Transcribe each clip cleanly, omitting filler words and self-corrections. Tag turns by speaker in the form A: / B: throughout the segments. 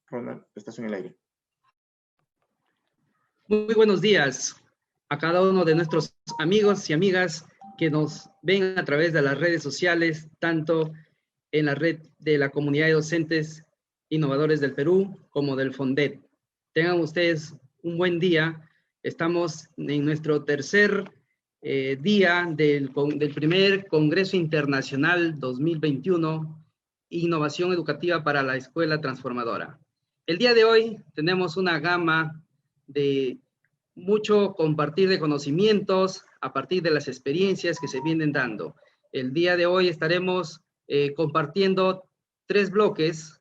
A: Ronald, estás en el aire.
B: Muy buenos días a cada uno de nuestros amigos y amigas que nos ven a través de las redes sociales, tanto en la red de la comunidad de docentes innovadores del Perú como del FONDET. Tengan ustedes un buen día. Estamos en nuestro tercer día del primer Congreso Internacional 2021, Innovación Educativa para la Escuela Transformadora. El día de hoy tenemos una gama de mucho compartir de conocimientos a partir de las experiencias que se vienen dando. El día de hoy estaremos compartiendo tres bloques,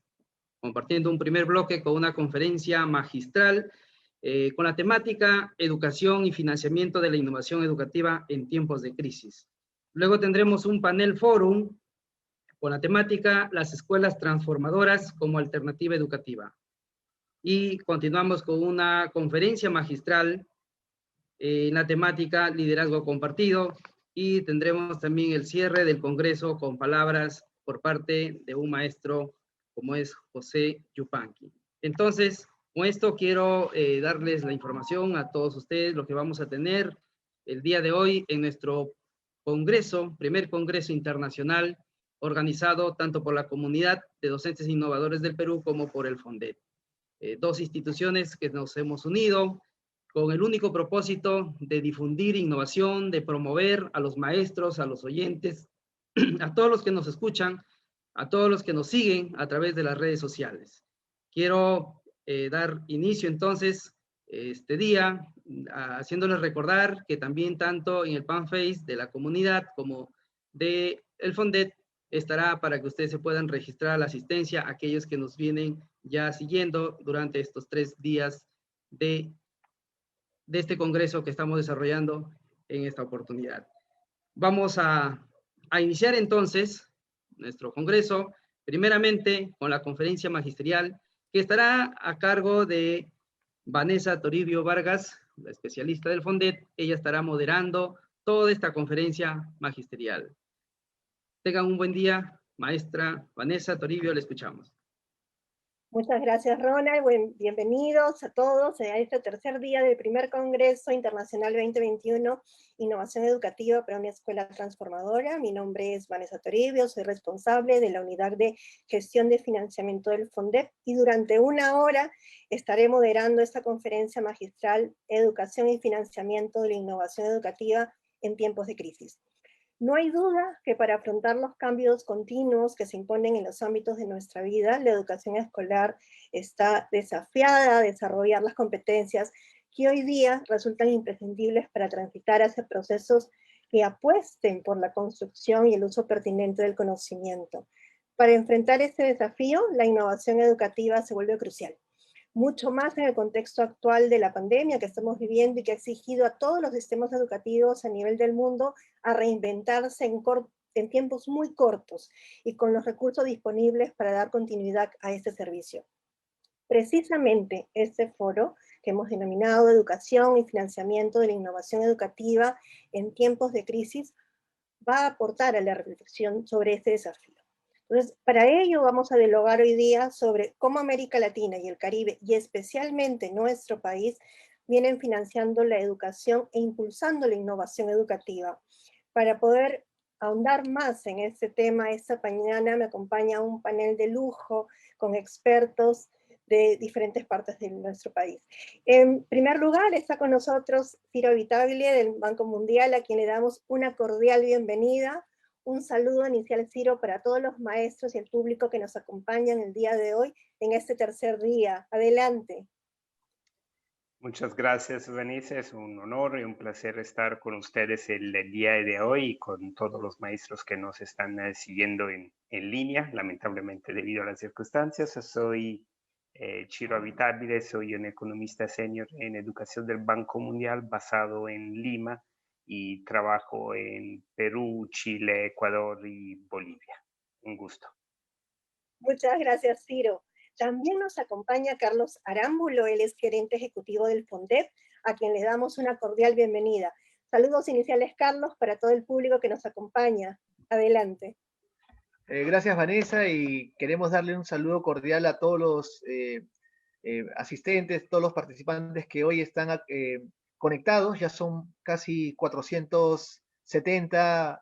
B: compartiendo un primer bloque con una conferencia magistral con la temática Educación y Financiamiento de la Innovación Educativa en Tiempos de Crisis. Luego tendremos un panel fórum con la temática Las Escuelas Transformadoras como Alternativa Educativa. Y continuamos con una conferencia magistral en la temática Liderazgo Compartido, y tendremos también el cierre del Congreso con palabras por parte de un maestro como es José Yupanqui. Entonces, con esto quiero darles la información a todos ustedes, lo que vamos a tener el día de hoy en nuestro Congreso, primer Congreso Internacional, organizado tanto por la Comunidad de Docentes Innovadores del Perú como por el FONDET. Dos instituciones que nos hemos unido con el único propósito de difundir innovación, de promover a los maestros, a los oyentes, a todos los que nos escuchan, a todos los que nos siguen a través de las redes sociales. Quiero dar inicio entonces este día haciéndoles recordar que también tanto en el fanpage de la comunidad como de el FONDET estará para que ustedes se puedan registrar la asistencia, aquellos que nos vienen ya siguiendo durante estos 3 días de este congreso que estamos desarrollando en esta oportunidad. Vamos a iniciar entonces nuestro congreso, primeramente con la conferencia magisterial que estará a cargo de Vanessa Toribio Vargas, la especialista del FONDET. Ella estará moderando toda esta conferencia magisterial. Tengan un buen día, maestra Vanessa Toribio, le escuchamos.
C: Muchas gracias, Ronald. Bienvenidos a todos a este tercer día del primer Congreso Internacional 2021, Innovación Educativa para una Escuela Transformadora. Mi nombre es Vanessa Toribio, soy responsable de la Unidad de Gestión de Financiamiento del FONDEP, y durante una hora estaré moderando esta conferencia magistral Educación y Financiamiento de la Innovación Educativa en Tiempos de Crisis. No hay duda que para afrontar los cambios continuos que se imponen en los ámbitos de nuestra vida, la educación escolar está desafiada a desarrollar las competencias que hoy día resultan imprescindibles para transitar hacia procesos que apuesten por la construcción y el uso pertinente del conocimiento. Para enfrentar este desafío, la innovación educativa se vuelve crucial. Mucho más en el contexto actual de la pandemia que estamos viviendo y que ha exigido a todos los sistemas educativos a nivel del mundo a reinventarse en tiempos muy cortos y con los recursos disponibles para dar continuidad a este servicio. Precisamente este foro, que hemos denominado Educación y Financiamiento de la Innovación Educativa en Tiempos de Crisis, va a aportar a la reflexión sobre este desafío. Entonces, para ello vamos a dialogar hoy día sobre cómo América Latina y el Caribe, y especialmente nuestro país, vienen financiando la educación e impulsando la innovación educativa. Para poder ahondar más en este tema, esta mañana me acompaña un panel de lujo con expertos de diferentes partes de nuestro país. En primer lugar, está con nosotros Ciro Vitaglia del Banco Mundial, a quien le damos una cordial bienvenida. Un saludo inicial, Ciro, para todos los maestros y el público que nos acompañan el día de hoy en este tercer día. Adelante.
D: Muchas gracias, Vanessa. Es un honor y un placer estar con ustedes el día de hoy y con todos los maestros que nos están siguiendo en línea, lamentablemente debido a las circunstancias. Soy Ciro Vitaglia, soy un economista senior en educación del Banco Mundial basado en Lima, y trabajo en Perú, Chile, Ecuador y Bolivia. Un gusto.
C: Muchas gracias, Ciro. También nos acompaña Carlos Arámbulo, él es gerente ejecutivo del FONDEP, a quien le damos una cordial bienvenida. Saludos iniciales, Carlos, para todo el público que nos acompaña. Adelante.
A: Gracias, Vanessa, y queremos darle un saludo cordial a todos los asistentes, todos los participantes que hoy están conectados. Ya son casi 470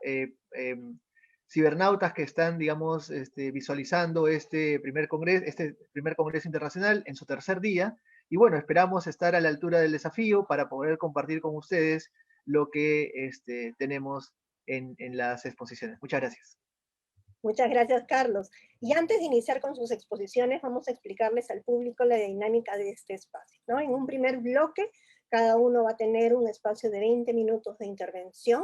A: cibernautas que están, digamos, visualizando este primer congreso internacional en su tercer día. Y bueno, esperamos estar a la altura del desafío para poder compartir con ustedes lo que tenemos en las exposiciones. Muchas gracias.
C: Muchas gracias, Carlos. Y antes de iniciar con sus exposiciones, vamos a explicarles al público la dinámica de este espacio, ¿no? En un primer bloque, cada uno va a tener un espacio de 20 minutos de intervención.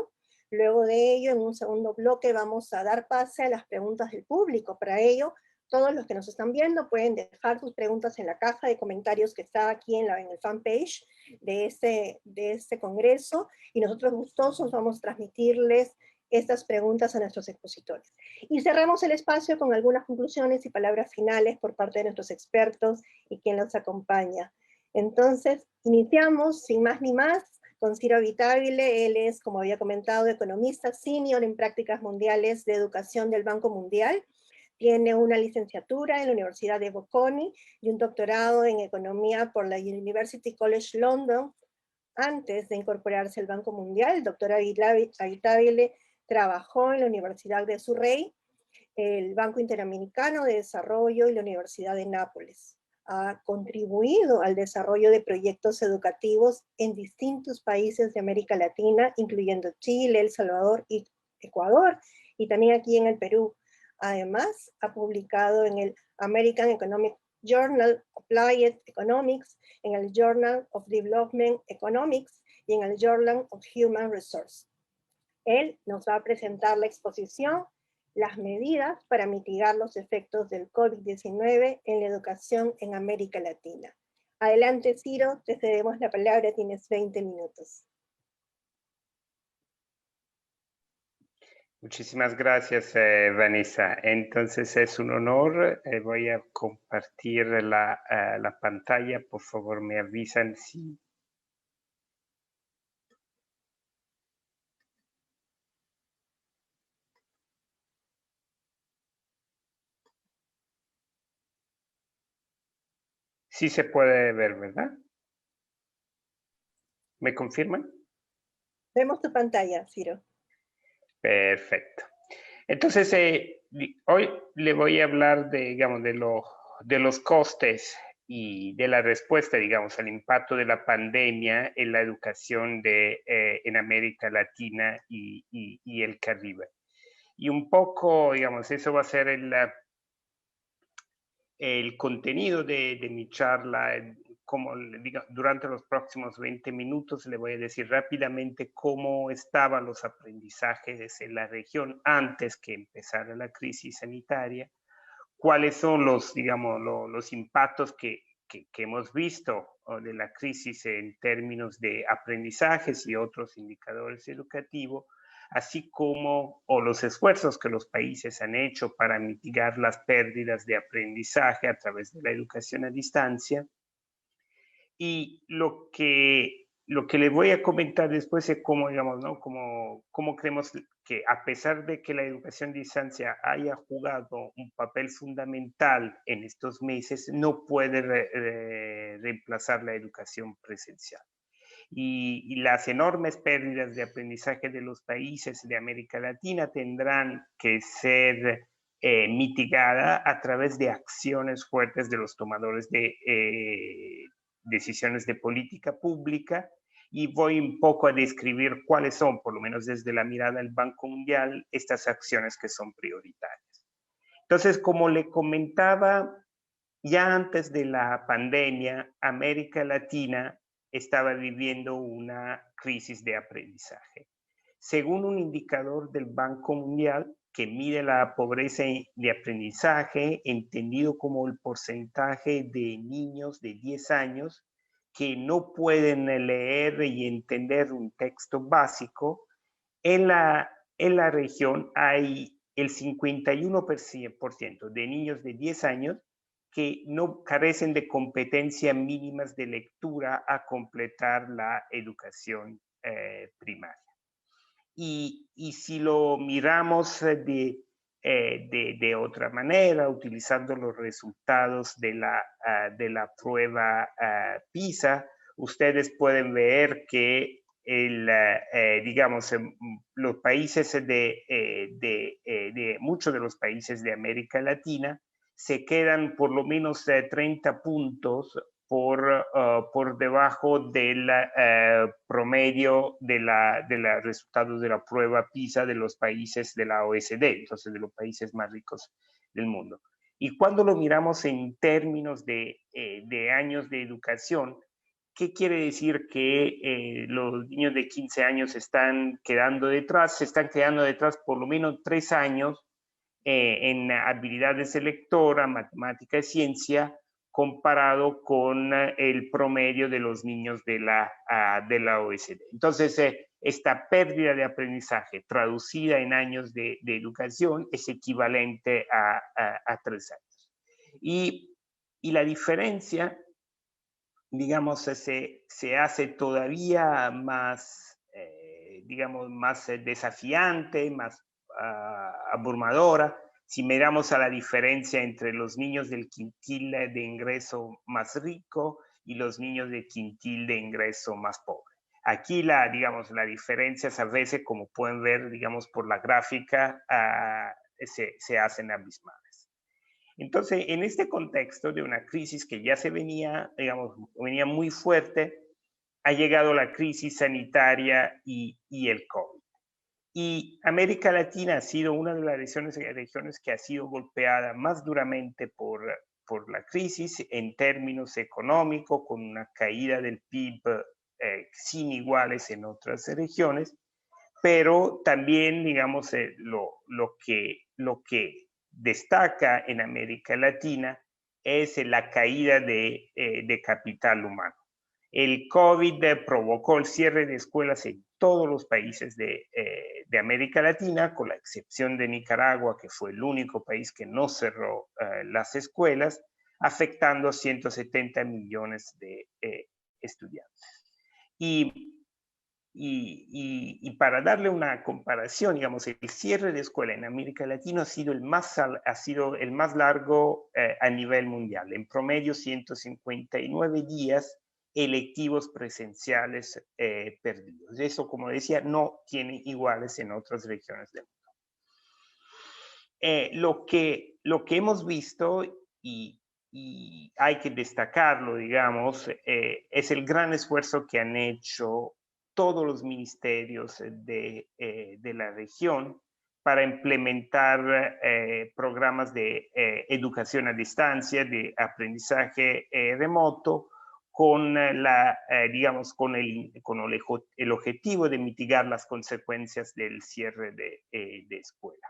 C: Luego de ello, en un segundo bloque, vamos a dar pase a las preguntas del público. Para ello, todos los que nos están viendo pueden dejar sus preguntas en la caja de comentarios que está aquí en el fanpage de este congreso, y nosotros gustosos vamos a transmitirles estas preguntas a nuestros expositores. Y cerramos el espacio con algunas conclusiones y palabras finales por parte de nuestros expertos y quien los acompaña. Entonces, iniciamos sin más ni más con Ciro Abitavile. Él es, como había comentado, economista senior en prácticas mundiales de educación del Banco Mundial. Tiene una licenciatura en la Universidad de Bocconi y un doctorado en economía por la University College London. Antes de incorporarse al Banco Mundial, el doctor Abitavile trabajó en la Universidad de Surrey, el Banco Interamericano de Desarrollo y la Universidad de Nápoles. Ha contribuido al desarrollo de proyectos educativos en distintos países de América Latina, incluyendo Chile, El Salvador y Ecuador, y también aquí en el Perú. Además, ha publicado en el American Economic Journal Applied Economics, en el Journal of Development Economics y en el Journal of Human Resources. Él nos va a presentar la exposición, las medidas para mitigar los efectos del COVID-19 en la educación en América Latina. Adelante, Ciro, te cedemos la palabra, tienes 20 minutos.
D: Muchísimas gracias, Vanessa. Entonces es un honor. Voy a compartir la pantalla. Por favor, me avisan si... Sí se puede ver, ¿verdad? ¿Me confirman?
C: Vemos tu pantalla, Ciro.
D: Perfecto. Entonces, hoy le voy a hablar de, digamos, de los costes y de la respuesta, digamos, al impacto de la pandemia en la educación en América Latina y el Caribe. Y un poco, digamos, eso va a ser el contenido de mi charla. Como digo, durante los próximos 20 minutos le voy a decir rápidamente cómo estaban los aprendizajes en la región antes que empezara la crisis sanitaria, cuáles son los, digamos, los impactos que hemos visto de la crisis en términos de aprendizajes y otros indicadores educativos, así como los esfuerzos que los países han hecho para mitigar las pérdidas de aprendizaje a través de la educación a distancia. Y lo que le voy a comentar después es cómo, digamos, ¿no? Cómo creemos que a pesar de que la educación a distancia haya jugado un papel fundamental en estos meses, no puede reemplazar la educación presencial. Y las enormes pérdidas de aprendizaje de los países de América Latina tendrán que ser mitigada a través de acciones fuertes de los tomadores de decisiones de política pública, y voy un poco a describir cuáles son, por lo menos desde la mirada del Banco Mundial, estas acciones que son prioritarias. Entonces, como le comentaba, ya antes de la pandemia, América Latina estaba viviendo una crisis de aprendizaje. Según un indicador del Banco Mundial que mide la pobreza de aprendizaje, entendido como el porcentaje de niños de 10 años que no pueden leer y entender un texto básico, en la región hay el 51% de niños de 10 años que no carecen de competencias mínimas de lectura a completar la educación primaria. Y si lo miramos de otra manera, utilizando los resultados de la prueba PISA. Ustedes pueden ver que digamos, los países muchos de los países de América Latina se quedan por lo menos 30 puntos por debajo del promedio de los resultados de la prueba PISA de los países de la OECD, entonces de los países más ricos del mundo. Y cuando lo miramos en términos de años de educación, ¿qué quiere decir? Que los niños de 15 años se están quedando detrás por lo menos 3 años en habilidades de lectora, matemática y ciencia, comparado con el promedio de los niños de la OECD. Entonces, esta pérdida de aprendizaje traducida en años de educación es equivalente a 3 años. Y la diferencia, digamos, se hace todavía más, digamos, más desafiante, más abrumadora, si miramos a la diferencia entre los niños del quintil de ingreso más rico y los niños de quintil de ingreso más pobre. Aquí digamos, la diferencia a veces, como pueden ver, digamos, por la gráfica, se hacen abismales. Entonces, en este contexto de una crisis que ya se venía, digamos, venía muy fuerte, ha llegado la crisis sanitaria y el COVID. Y América Latina ha sido una de las regiones que ha sido golpeada más duramente por la crisis en términos económicos, con una caída del PIB sin iguales en otras regiones, pero también, digamos, lo que destaca en América Latina es la caída de capital humano. El COVID provocó el cierre de escuelas en todos los países de América Latina, con la excepción de Nicaragua, que fue el único país que no cerró las escuelas, afectando a 170 millones de estudiantes. Y para darle una comparación, digamos, el cierre de escuela en América Latina ha sido el más largo a nivel mundial. En promedio, 159 días electivos presenciales perdidos. Eso, como decía, no tiene iguales en otras regiones del mundo. Lo que hemos visto, y hay que destacarlo, digamos, es el gran esfuerzo que han hecho todos los ministerios de la región para implementar programas de educación a distancia, de aprendizaje remoto, con digamos, con el objetivo de mitigar las consecuencias del cierre de escuela.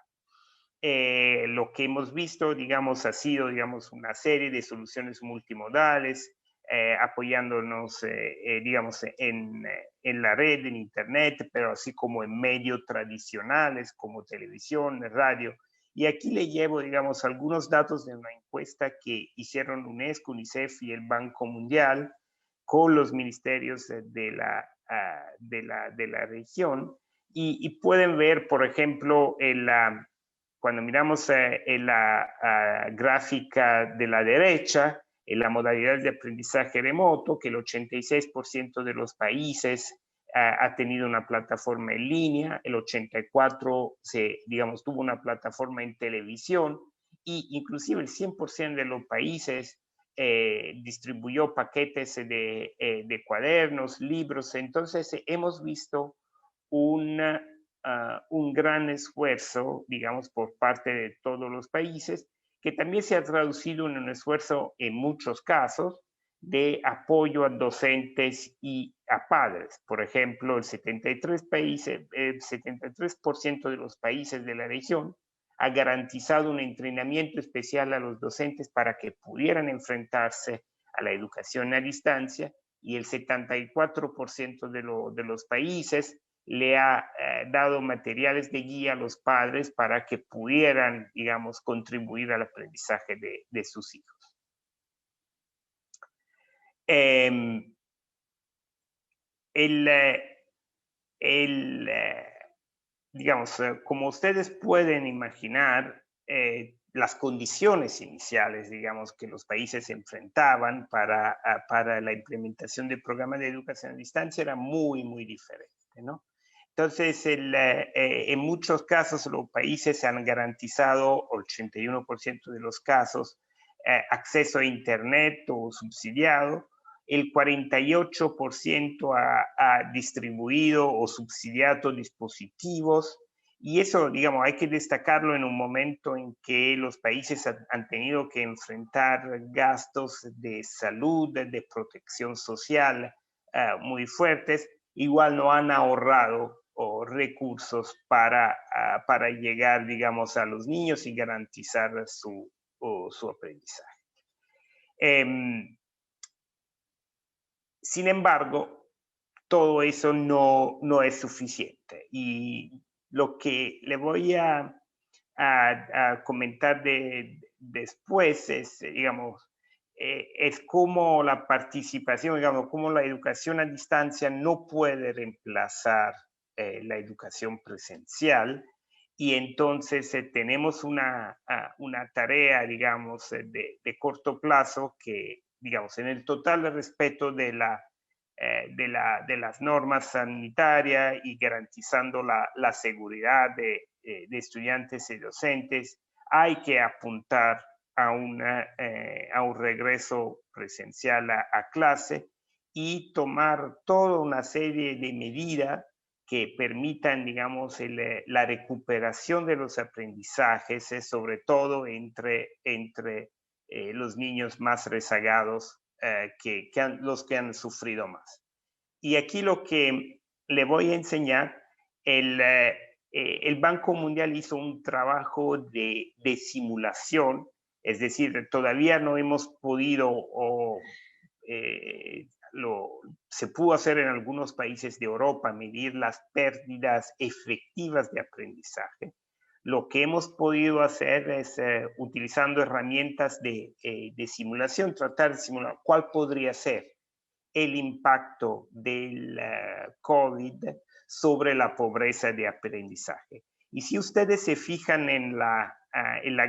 D: Lo que hemos visto, digamos, ha sido, digamos, una serie de soluciones multimodales, apoyándonos, digamos, en la red, en Internet, pero así como en medios tradicionales como televisión, radio. Y aquí le llevo, digamos, algunos datos de una encuesta que hicieron UNESCO, UNICEF y el Banco Mundial con los ministerios de la región. Y pueden ver, por ejemplo, cuando miramos en la gráfica de la derecha, en la modalidad de aprendizaje remoto, que el 86% de los países ha tenido una plataforma en línea, el 84% digamos, tuvo una plataforma en televisión, e inclusive el 100% de los países distribuyó paquetes de cuadernos, libros. Entonces hemos visto un gran esfuerzo, digamos, por parte de todos los países, que también se ha traducido en un esfuerzo, en muchos casos, de apoyo a docentes y a padres. Por ejemplo, el 73% de los países de la región ha garantizado un entrenamiento especial a los docentes para que pudieran enfrentarse a la educación a distancia, y el 74% de los países le ha dado materiales de guía a los padres para que pudieran, digamos, contribuir al aprendizaje de sus hijos. Digamos, como ustedes pueden imaginar, las condiciones iniciales, digamos, que los países enfrentaban para la implementación del programa de educación a distancia era muy, muy diferente, ¿no? Entonces, en muchos casos los países han garantizado, 81% de los casos, acceso a Internet o subsidiado. El 48% ha distribuido o subsidiado dispositivos. Y eso, digamos, hay que destacarlo en un momento en que los países han tenido que enfrentar gastos de salud, de protección social muy fuertes. Igual no han ahorrado recursos para llegar, digamos, a los niños y garantizar su aprendizaje. Sin embargo, todo eso no es suficiente. Y lo que le voy a comentar después es, digamos, es cómo la participación, digamos, cómo la educación a distancia no puede reemplazar la educación presencial. Y entonces tenemos una tarea, digamos, de corto plazo que, digamos, en el total respeto de las normas sanitarias y garantizando la seguridad de estudiantes y docentes, hay que apuntar a un regreso presencial a clase y tomar toda una serie de medidas que permitan, digamos, la recuperación de los aprendizajes, sobre todo entre los niños más rezagados, los que han sufrido más. Y aquí lo que le voy a enseñar, el Banco Mundial hizo un trabajo de simulación, es decir, todavía no hemos podido, se pudo hacer en algunos países de Europa, medir las pérdidas efectivas de aprendizaje. Lo que hemos podido hacer es, utilizando herramientas de simulación, tratar de simular cuál podría ser el impacto del COVID sobre la pobreza de aprendizaje. Y si ustedes se fijan en la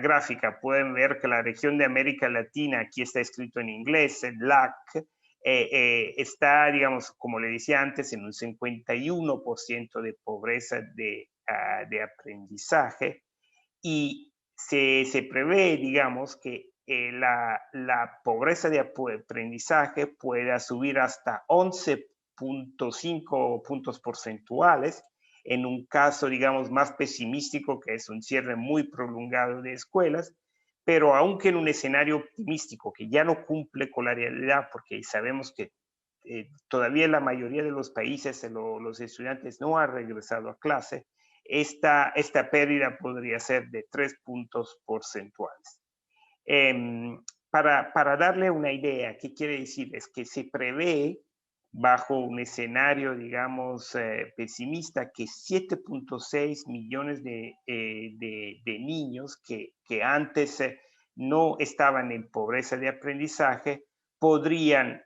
D: gráfica, pueden ver que la región de América Latina, aquí está escrito en inglés, el LAC, está, digamos, como le decía antes, en un 51% de pobreza de aprendizaje, y se prevé, digamos, que la pobreza de aprendizaje pueda subir hasta 11.5 puntos porcentuales, en un caso, digamos, más pesimístico, que es un cierre muy prolongado de escuelas, pero aunque en un escenario optimístico que ya no cumple con la realidad, porque sabemos que todavía en la mayoría de los países los estudiantes no han regresado a clase, esta pérdida podría ser de 3 puntos porcentuales. Para darle una idea, ¿qué quiere decir? Es que se prevé, bajo un escenario, digamos, pesimista, que 7.6 millones de niños que antes no estaban en pobreza de aprendizaje podrían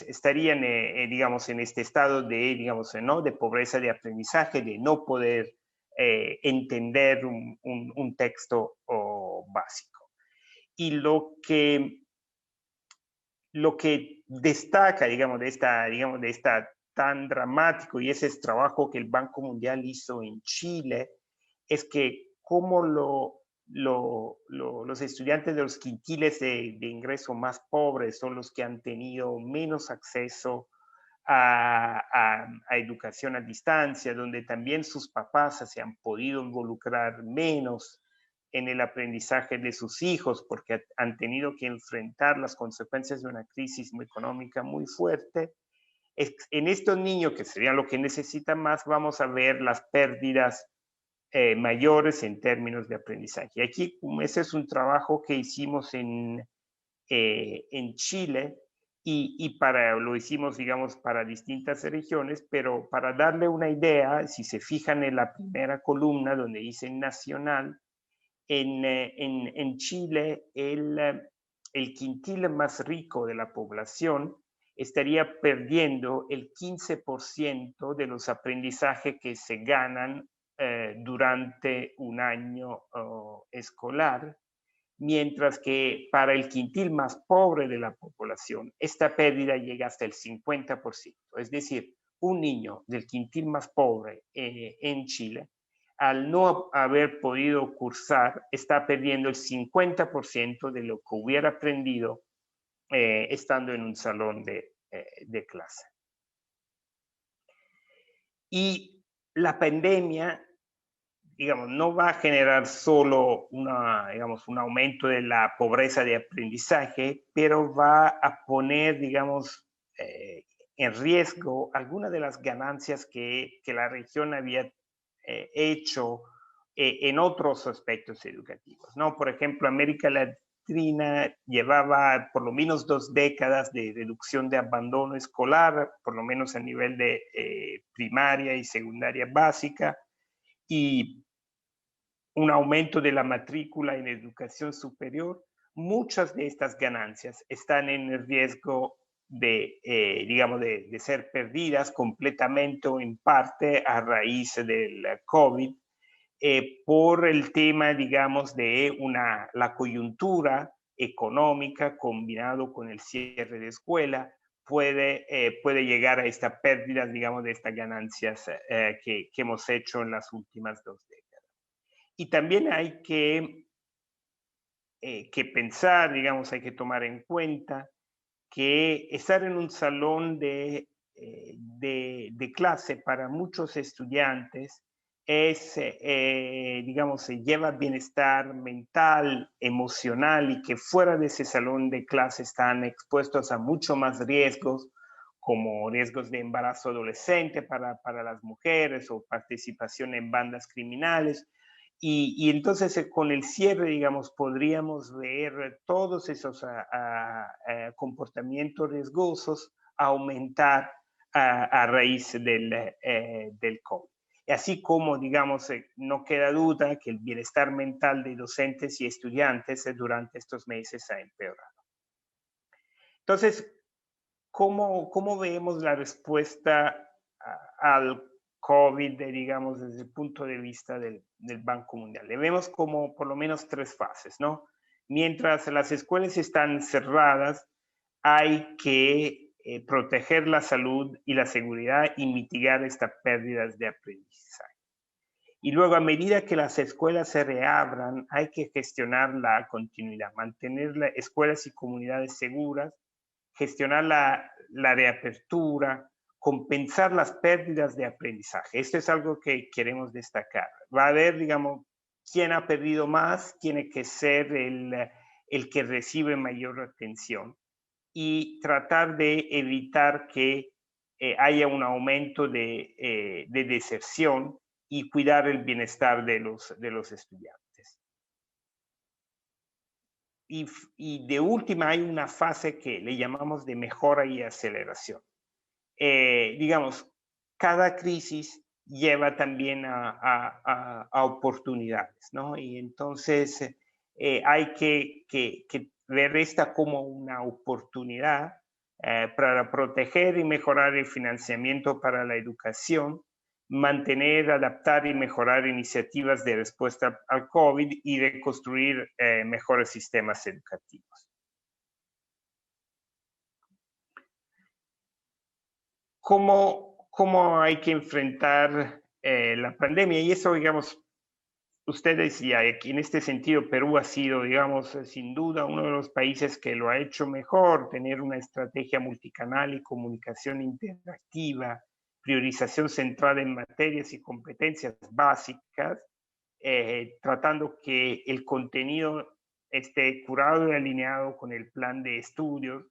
D: estarían, digamos, en este estado de, digamos, ¿no?, de pobreza de aprendizaje, de no poder entender un texto básico. Y lo que destaca, digamos, de esta tan dramático, y ese es trabajo que el Banco Mundial hizo en Chile, es que cómo los estudiantes de los quintiles de ingreso más pobres son los que han tenido menos acceso a educación a distancia, donde también sus papás se han podido involucrar menos en el aprendizaje de sus hijos porque han tenido que enfrentar las consecuencias de una crisis económica muy fuerte. En estos niños, que serían lo que necesitan más, vamos a ver las pérdidas mayores en términos de aprendizaje. Y aquí, ese es un trabajo que hicimos en Chile y lo hicimos, digamos, para distintas regiones, pero para darle una idea, si se fijan en la primera columna donde dice nacional, en Chile el quintil más rico de la población estaría perdiendo el 15% de los aprendizajes que se ganan durante un año escolar, mientras que para el quintil más pobre de la población, esta pérdida llega hasta el 50%. Es decir, un niño del quintil más pobre en Chile, al no haber podido cursar, está perdiendo el 50% de lo que hubiera aprendido estando en un salón de clase. Y la pandemia, digamos, no va a generar solo un aumento de la pobreza de aprendizaje, pero va a poner, digamos, en riesgo algunas de las ganancias que la región había hecho en otros aspectos educativos, ¿no? Por ejemplo, América Latina llevaba por lo menos 2 décadas de reducción de abandono escolar, por lo menos a nivel de primaria y secundaria básica, y un aumento de la matrícula en educación superior. Muchas de estas ganancias están en el riesgo de, digamos, de ser perdidas completamente o en parte a raíz del COVID, por el tema, digamos, de la coyuntura económica combinado con el cierre de escuela, puede llegar a esta pérdida, digamos, de estas ganancias que hemos hecho en las últimas 2 décadas. Y también hay que pensar, digamos, hay que tomar en cuenta que estar en un salón de clase para muchos estudiantes es, digamos, se lleva bienestar mental, emocional, y que fuera de ese salón de clase están expuestos a mucho más riesgos, como riesgos de embarazo adolescente para las mujeres o participación en bandas criminales. Y entonces con el cierre, digamos, podríamos ver todos esos comportamientos riesgosos aumentar a raíz del COVID. Así como, digamos, no queda duda que el bienestar mental de docentes y estudiantes durante estos meses ha empeorado. Entonces, ¿cómo vemos la respuesta al COVID, digamos, desde el punto de vista del Banco Mundial? Le vemos como por lo menos 3 fases, ¿no? Mientras las escuelas están cerradas, hay que proteger la salud y la seguridad y mitigar estas pérdidas de aprendizaje. Y luego, a medida que las escuelas se reabran, hay que gestionar la continuidad, mantener las escuelas y comunidades seguras, gestionar la reapertura, compensar las pérdidas de aprendizaje. Esto es algo que queremos destacar. Va a haber, digamos, quién ha perdido más, tiene que ser el que recibe mayor atención, y tratar de evitar que haya un aumento de deserción y cuidar el bienestar de los estudiantes. Y de última hay una fase que le llamamos de mejora y aceleración. Digamos, cada crisis lleva también a oportunidades, ¿no? Y entonces hay que ver esta como una oportunidad para proteger y mejorar el financiamiento para la educación, mantener, adaptar y mejorar iniciativas de respuesta al COVID y de construir mejores sistemas educativos. ¿Cómo hay que enfrentar la pandemia? Y eso, digamos, ustedes, y aquí en este sentido Perú ha sido, digamos, sin duda uno de los países que lo ha hecho mejor, tener una estrategia multicanal y comunicación interactiva, priorización centrada en materias y competencias básicas, tratando que el contenido esté curado y alineado con el plan de estudios,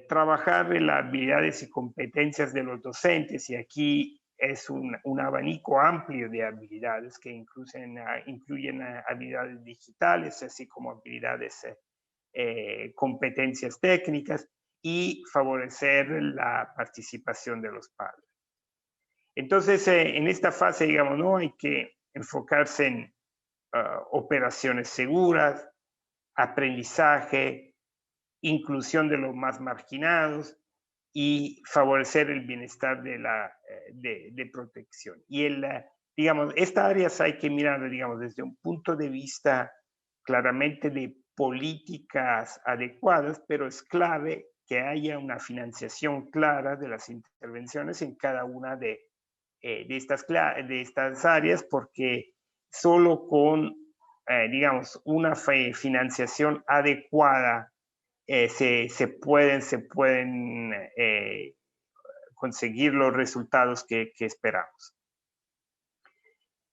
D: trabajar en las habilidades y competencias de los docentes, y aquí es un abanico amplio de habilidades que incluyen habilidades digitales, así como habilidades, competencias técnicas, y favorecer la participación de los padres. Entonces, en esta fase, digamos, ¿no? Hay que enfocarse en operaciones seguras, aprendizaje, inclusión de los más marginados y favorecer el bienestar de protección. Y digamos, estas áreas hay que mirar, digamos, desde un punto de vista claramente de políticas adecuadas, pero es clave que haya una financiación clara de las intervenciones en cada una de estas áreas, porque solo con, digamos, una financiación adecuada se pueden conseguir los resultados que esperamos.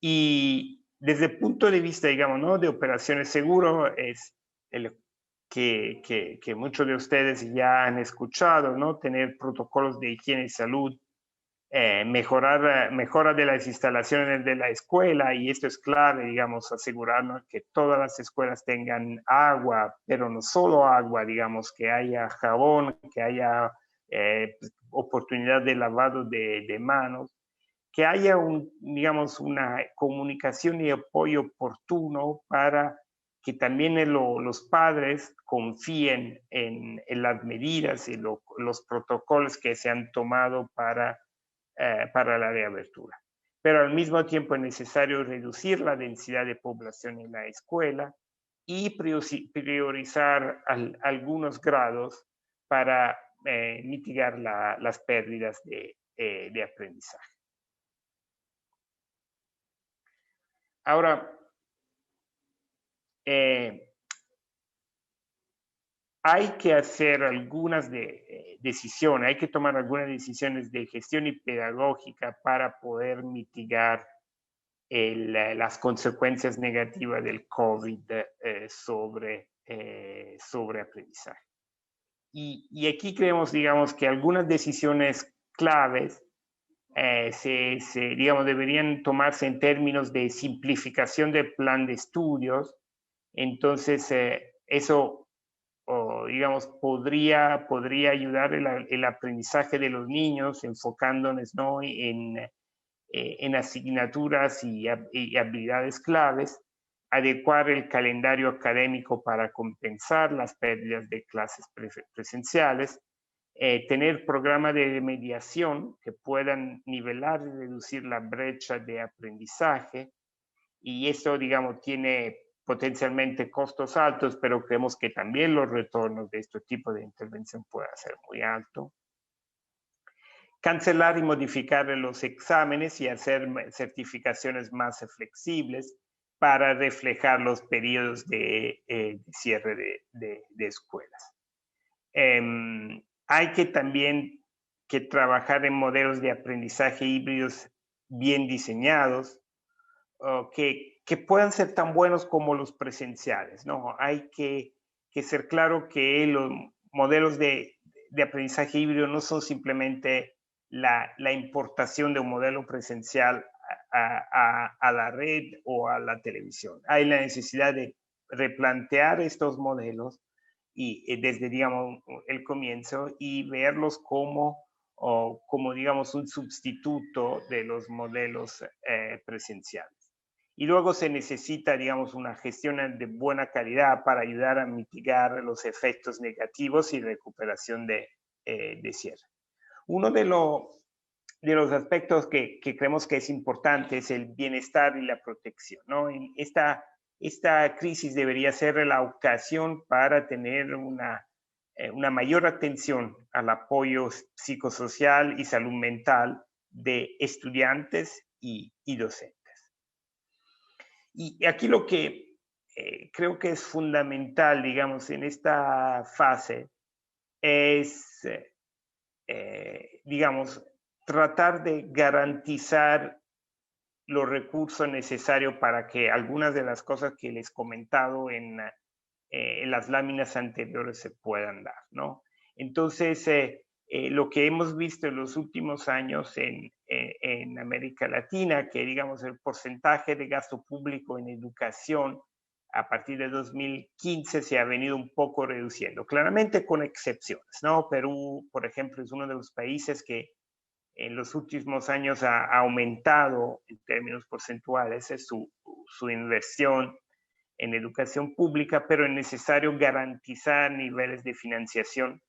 D: Y desde el punto de vista, digamos, ¿no?, de operaciones seguro, es que muchos de ustedes ya han escuchado, ¿no?, tener protocolos de higiene y salud, mejora de las instalaciones de la escuela, y esto es clave, digamos, asegurarnos que todas las escuelas tengan agua, pero no solo agua, digamos, que haya jabón, que haya oportunidad de lavado de manos, que haya digamos, una comunicación y apoyo oportuno para que también los padres confíen en las medidas y los protocolos que se han tomado para la reapertura. Pero al mismo tiempo es necesario reducir la densidad de población en la escuela y priorizar algunos grados para mitigar las pérdidas de aprendizaje. Ahora, hay que hacer algunas decisiones, hay que tomar algunas decisiones de gestión y pedagógica para poder mitigar las consecuencias negativas del COVID sobre aprendizaje. Y aquí creemos, digamos, que algunas decisiones claves digamos, deberían tomarse en términos de simplificación del plan de estudios. Entonces, eso, digamos, podría ayudar el aprendizaje de los niños, enfocándonos, ¿no?, en asignaturas y habilidades claves, adecuar el calendario académico para compensar las pérdidas de clases presenciales, tener programas de mediación que puedan nivelar y reducir la brecha de aprendizaje, y eso, digamos, tiene potencialmente costos altos, pero creemos que también los retornos de este tipo de intervención pueden ser muy altos. Cancelar y modificar los exámenes y hacer certificaciones más flexibles para reflejar los periodos de cierre de escuelas. Hay que también trabajar en modelos de aprendizaje híbridos bien diseñados, que puedan ser tan buenos como los presenciales, ¿no? Hay que ser claro que los modelos de aprendizaje híbrido no son simplemente la importación de un modelo presencial a la red o a la televisión. Hay la necesidad de replantear estos modelos y desde, digamos, el comienzo, y verlos como digamos, un sustituto de los modelos presenciales. Y luego se necesita, digamos, una gestión de buena calidad para ayudar a mitigar los efectos negativos y recuperación de cierre. Uno de los aspectos que creemos que es importante es el bienestar y la protección, ¿no? Esta crisis debería ser la ocasión para tener una mayor atención al apoyo psicosocial y salud mental de estudiantes y docentes. Y aquí lo que creo que es fundamental, digamos, en esta fase es, digamos, tratar de garantizar los recursos necesarios para que algunas de las cosas que les he comentado en las láminas anteriores se puedan dar, ¿no? Entonces, lo que hemos visto en los últimos años en América Latina, que, digamos, el porcentaje de gasto público en educación a partir de 2015 se ha venido un poco reduciendo, claramente con excepciones, ¿no? Perú, por ejemplo, es uno de los países que en los últimos años ha aumentado en términos porcentuales su inversión en educación pública, pero es necesario garantizar niveles de financiación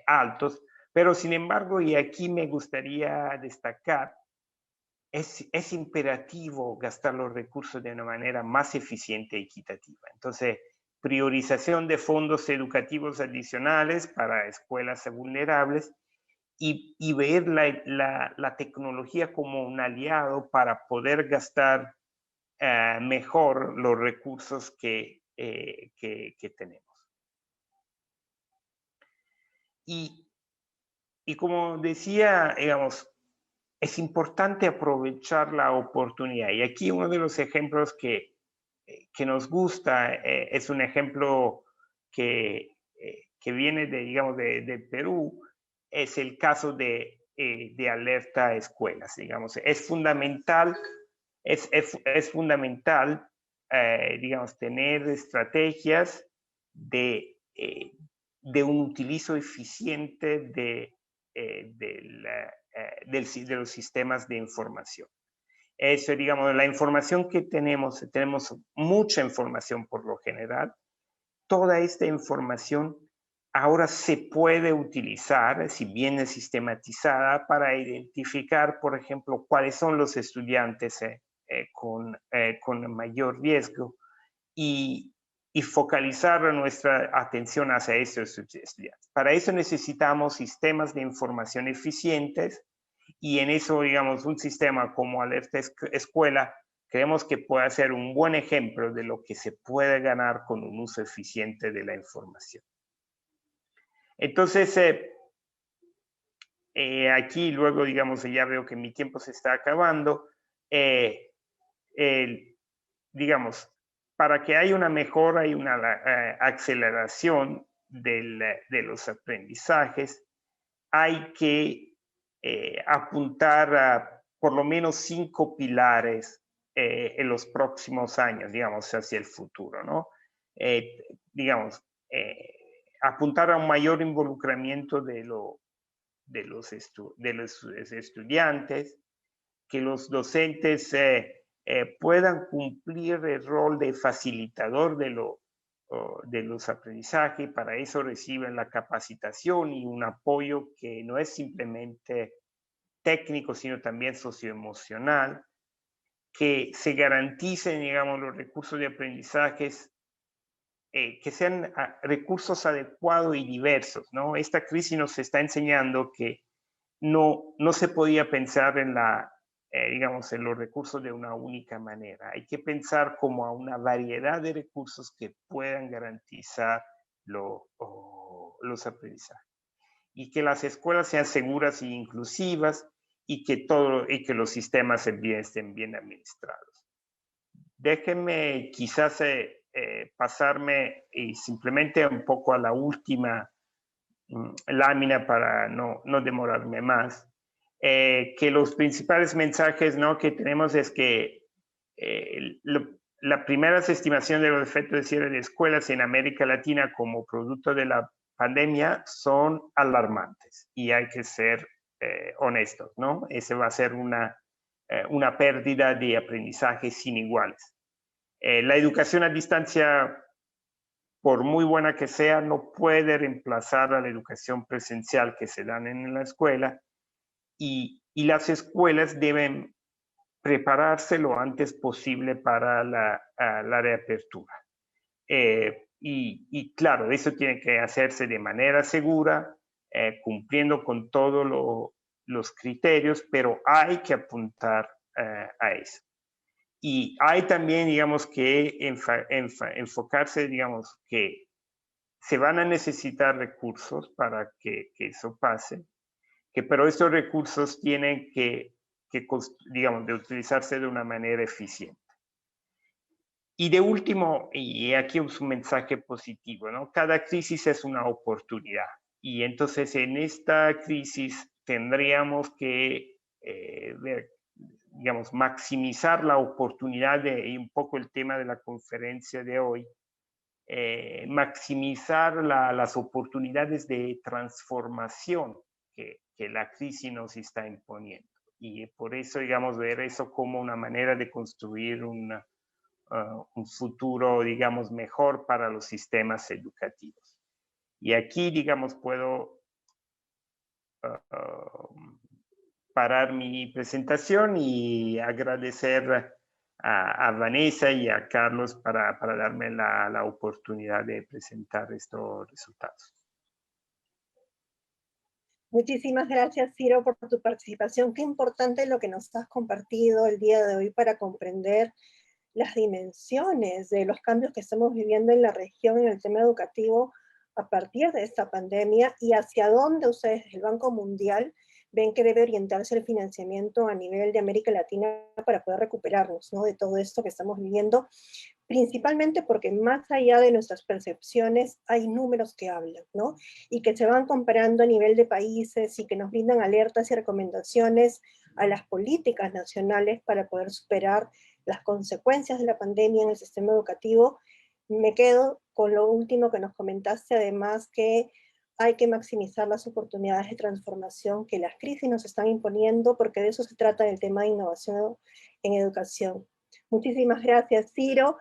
D: altos. Pero sin embargo, y aquí me gustaría destacar es imperativo gastar los recursos de una manera más eficiente y equitativa. Entonces, priorización de fondos educativos adicionales para escuelas vulnerables y ver la tecnología como un aliado para poder gastar mejor los recursos que tenemos. Y como decía, digamos, es importante aprovechar la oportunidad. Y aquí uno de los ejemplos que nos gusta es un ejemplo que viene digamos, de Perú, es el caso de Alerta Escuelas. Digamos, es fundamental, digamos, tener estrategias de un utilizo eficiente de los sistemas de información. Eso, digamos, la información que tenemos mucha información por lo general. Toda esta información ahora se puede utilizar, si bien es sistematizada, para identificar, por ejemplo, cuáles son los estudiantes con mayor riesgo y focalizar nuestra atención hacia esos estudiantes. Para eso necesitamos sistemas de información eficientes y en eso, digamos, un sistema como Alerta Escuela creemos que puede ser un buen ejemplo de lo que se puede ganar con un uso eficiente de la información. Entonces, aquí luego, digamos, ya veo que mi tiempo se está acabando. Digamos, para que haya una mejora y una aceleración de los aprendizajes, hay que apuntar a por lo menos 5 pilares en los próximos años, digamos, hacia el futuro, ¿no? Digamos, apuntar a un mayor involucramiento de los estudiantes, que los docentes puedan cumplir el rol de facilitador de los aprendizajes. Para eso reciben la capacitación y un apoyo que no es simplemente técnico, sino también socioemocional, que se garanticen, digamos, los recursos de aprendizajes, que sean recursos adecuados y diversos, ¿no? Esta crisis nos está enseñando que no se podía pensar en digamos, en los recursos de una única manera. Hay que pensar como a una variedad de recursos que puedan garantizar los aprendizajes. Y que las escuelas sean seguras e inclusivas y que los sistemas estén bien administrados. Déjenme quizás pasarme y simplemente un poco a la última lámina para no demorarme más. Que los principales mensajes, ¿no?, que tenemos es que la primera estimación de los efectos de cierre de escuelas en América Latina como producto de la pandemia son alarmantes y hay que ser honestos, ¿no? Ese va a ser una pérdida de aprendizaje sin iguales. La educación a distancia, por muy buena que sea, no puede reemplazar a la educación presencial que se dan en la escuela y las escuelas deben prepararse lo antes posible para la reapertura. Y claro, eso tiene que hacerse de manera segura, cumpliendo con todos los criterios, pero hay que apuntar a eso. Y hay también, digamos, que enfocarse, digamos, que se van a necesitar recursos para que eso pase, pero estos recursos tienen que, digamos, de utilizarse de una manera eficiente. Y de último, y aquí es un mensaje positivo, ¿no? Cada crisis es una oportunidad. Y entonces en esta crisis tendríamos que ver, digamos, maximizar la oportunidad y un poco el tema de la conferencia de hoy, maximizar las oportunidades de transformación que la crisis nos está imponiendo. Y por eso, digamos, ver eso como una manera de construir un futuro, digamos, mejor para los sistemas educativos. Y aquí, digamos, puedo parar mi presentación y agradecer a Vanessa y a Carlos para darme la oportunidad de presentar estos resultados.
C: Muchísimas gracias, Ciro, por tu participación. Qué importante lo que nos has compartido el día de hoy para comprender las dimensiones de los cambios que estamos viviendo en la región en el tema educativo a partir de esta pandemia y hacia dónde ustedes desde el Banco Mundial ven que debe orientarse el financiamiento a nivel de América Latina para poder recuperarnos, ¿no?, de todo esto que estamos viviendo, principalmente porque más allá de nuestras percepciones hay números que hablan, ¿no?, y que se van comparando a nivel de países y que nos brindan alertas y recomendaciones a las políticas nacionales para poder superar las consecuencias de la pandemia en el sistema educativo. Me quedo con lo último que nos comentaste, además que hay que maximizar las oportunidades de transformación que las crisis nos están imponiendo, porque de eso se trata el tema de innovación en educación. Muchísimas gracias, Ciro.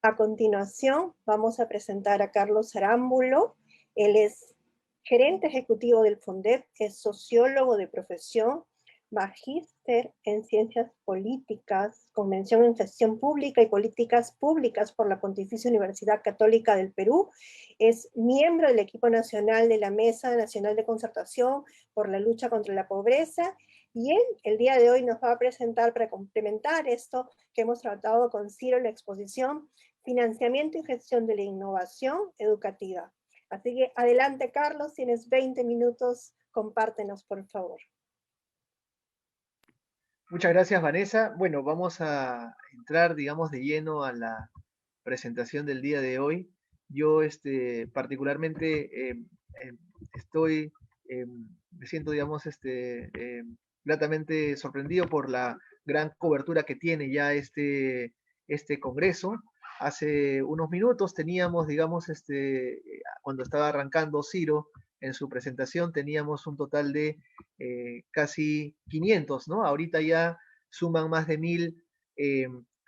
C: A continuación, vamos a presentar a Carlos Arámbulo. Él es gerente ejecutivo del FONDEP, es sociólogo de profesión, magíster en ciencias políticas, con mención en gestión pública y políticas públicas por la Pontificia Universidad Católica del Perú. Es miembro del equipo nacional de la Mesa Nacional de Concertación por la lucha contra la pobreza, y él el día de hoy nos va a presentar, para complementar esto que hemos tratado con Ciro en la exposición, financiamiento y gestión de la innovación educativa. Así que adelante, Carlos, tienes 20 minutos, compártenos, por favor.
A: Muchas gracias, Vanessa. Bueno, vamos a entrar, digamos, de lleno a la presentación del día de hoy. Yo, particularmente, me siento, digamos, gratamente sorprendido por la gran cobertura que tiene ya este congreso. Hace unos minutos teníamos, digamos, cuando estaba arrancando Ciro en su presentación, teníamos un total de casi 500, ¿no? Ahorita ya suman más de 1000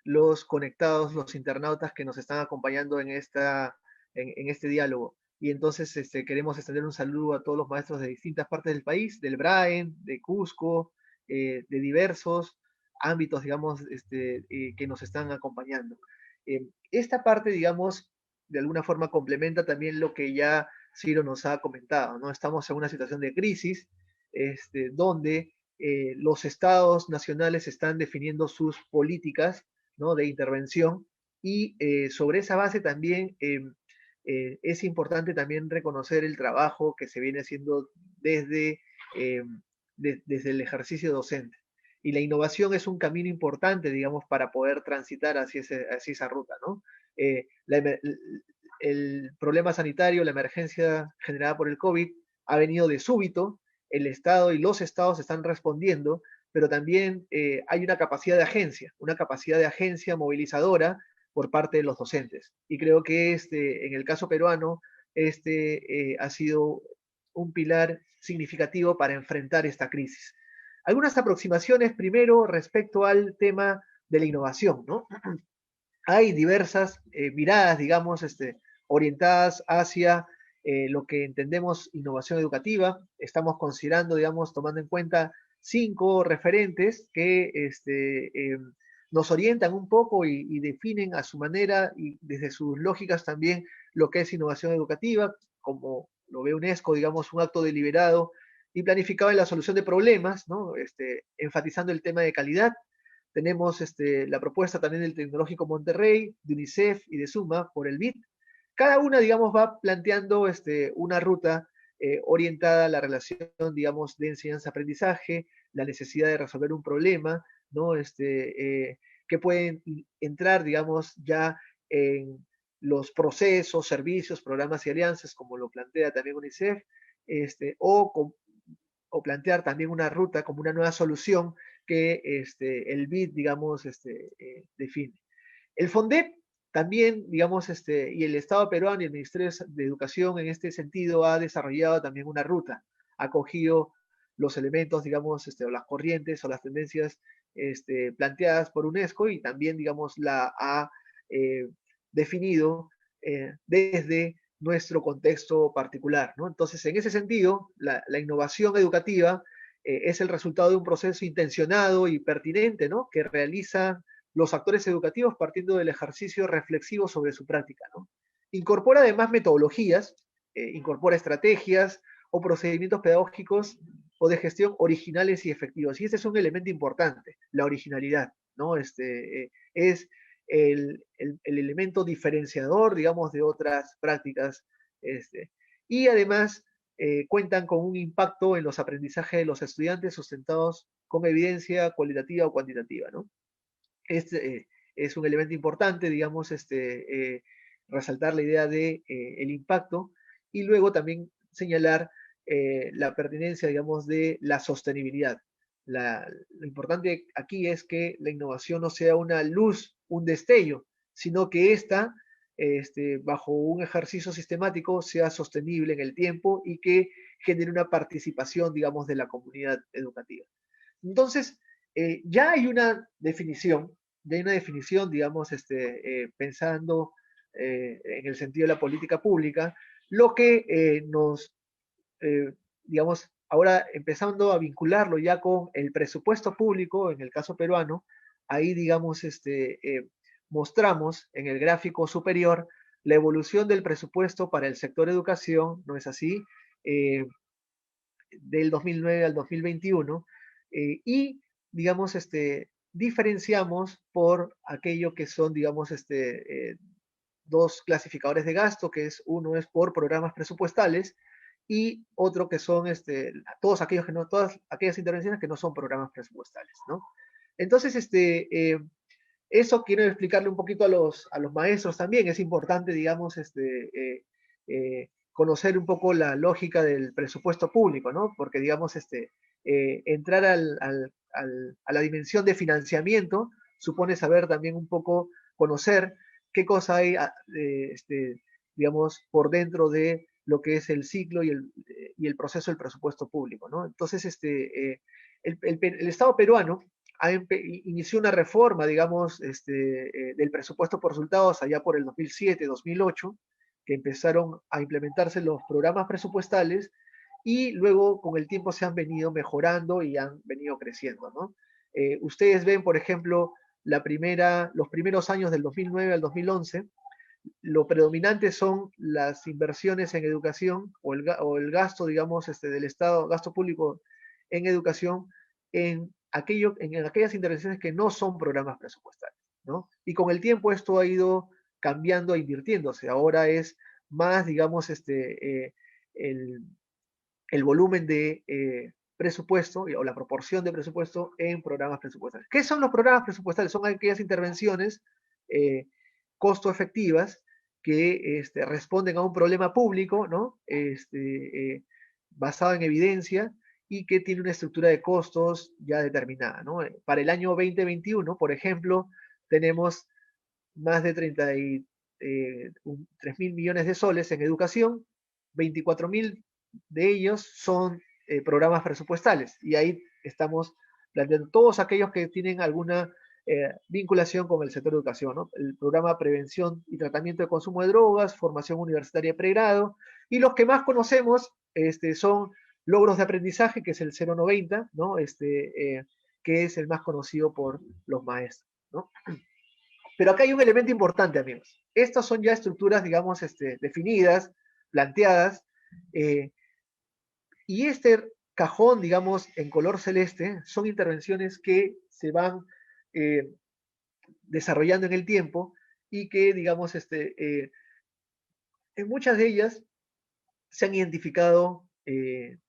A: los conectados, los internautas que nos están acompañando en este diálogo. Y entonces queremos extender un saludo a todos los maestros de distintas partes del país, del Braen, de Cusco, de diversos ámbitos, digamos, que nos están acompañando. Esta parte, digamos, de alguna forma complementa también lo que ya Ciro nos ha comentado, ¿no? Estamos en una situación de crisis, donde los estados nacionales están definiendo sus políticas, ¿no?, de intervención, y sobre esa base también es importante también reconocer el trabajo que se viene haciendo desde el ejercicio docente. Y la innovación es un camino importante, digamos, para poder transitar hacia esa ruta, ¿no? El problema sanitario, la emergencia generada por el COVID, ha venido de súbito. El Estado y los estados están respondiendo, pero también hay una capacidad de agencia movilizadora por parte de los docentes. Y creo que en el caso peruano, ha sido un pilar significativo para enfrentar esta crisis. Algunas aproximaciones primero respecto al tema de la innovación, ¿no? Hay diversas miradas, digamos, orientadas hacia lo que entendemos innovación educativa. Estamos considerando, digamos, tomando en cuenta 5 referentes que nos orientan un poco y definen a su manera y desde sus lógicas también lo que es innovación educativa, como lo ve UNESCO, digamos, un acto deliberado y planificado en la solución de problemas, ¿no? Enfatizando el tema de calidad. Tenemos la propuesta también del Tecnológico Monterrey, de UNICEF y de SUMA por el BID. Cada una, digamos, va planteando una ruta orientada a la relación, digamos, de enseñanza-aprendizaje, la necesidad de resolver un problema, ¿no? Que pueden entrar, digamos, ya en los procesos, servicios, programas y alianzas, como lo plantea también UNICEF, o plantear también una ruta como una nueva solución que el BID, digamos, define. El FONDEP también, digamos, y el Estado peruano y el Ministerio de Educación en este sentido ha desarrollado también una ruta, ha cogido los elementos, digamos, o las corrientes o las tendencias planteadas por UNESCO y también, digamos, la ha definido desde nuestro contexto particular, ¿no? Entonces, en ese sentido, la innovación educativa es el resultado de un proceso intencionado y pertinente, ¿no? Que realizan los actores educativos partiendo del ejercicio reflexivo sobre su práctica, ¿no? Incorpora además metodologías, incorpora estrategias o procedimientos pedagógicos o de gestión originales y efectivos. Y este es un elemento importante, la originalidad, ¿no? Es el elemento diferenciador, digamos, de otras prácticas. Y además cuentan con un impacto en los aprendizajes de los estudiantes sustentados con evidencia cualitativa o cuantitativa, ¿no? Es un elemento importante, digamos, resaltar la idea de el impacto y luego también señalar la pertinencia, digamos, de la sostenibilidad. Lo importante aquí es que la innovación no sea una luz, un destello, sino que ésta, bajo un ejercicio sistemático, sea sostenible en el tiempo y que genere una participación, digamos, de la comunidad educativa. Entonces, ya hay una definición, digamos, pensando en el sentido de la política pública, lo que digamos, ahora empezando a vincularlo ya con el presupuesto público, en el caso peruano, ahí, digamos, mostramos en el gráfico superior la evolución del presupuesto para el sector educación, ¿no es así? Del 2009 al 2021, y, digamos, diferenciamos por aquello que son, digamos, dos clasificadores de gasto, que es uno es por programas presupuestales y otro que son todas aquellas intervenciones que no son programas presupuestales, ¿no? Entonces, eso quiero explicarle un poquito a los maestros también. Es importante, digamos, conocer un poco la lógica del presupuesto público, ¿no? Porque, digamos, entrar a la dimensión de financiamiento supone saber también un poco, conocer qué cosa hay, digamos, por dentro de lo que es el ciclo y el proceso del presupuesto público, ¿no? Entonces, el Estado peruano inició una reforma, digamos, del presupuesto por resultados allá por el 2007, 2008, que empezaron a implementarse los programas presupuestales y luego con el tiempo se han venido mejorando y han venido creciendo, ¿no? Ustedes ven, por ejemplo, los primeros años del 2009 al 2011, lo predominante son las inversiones en educación o el gasto, digamos, del Estado, gasto público en educación, en aquellas intervenciones que no son programas presupuestales, ¿no? Y con el tiempo esto ha ido cambiando e invirtiéndose. Ahora es más, digamos, el volumen de presupuesto o la proporción de presupuesto en programas presupuestales. ¿Qué son los programas presupuestales? Son aquellas intervenciones costo efectivas que responden a un problema público, ¿no? Basado en evidencia y que tiene una estructura de costos ya determinada, ¿no? Para el año 2021, por ejemplo, tenemos más de 3.000 millones de soles en educación, 24.000 de ellos son programas presupuestales y ahí estamos planteando todos aquellos que tienen alguna vinculación con el sector de educación, ¿no? El programa Prevención y Tratamiento de Consumo de Drogas, Formación Universitaria de Pregrado, y los que más conocemos son logros de aprendizaje, que es el 090, ¿no? Que es el más conocido por los maestros, ¿no? Pero acá hay un elemento importante, amigos. Estas son ya estructuras, digamos, definidas, planteadas, y este cajón, digamos, en color celeste, son intervenciones que se van desarrollando en el tiempo y que, digamos, en muchas de ellas se han identificado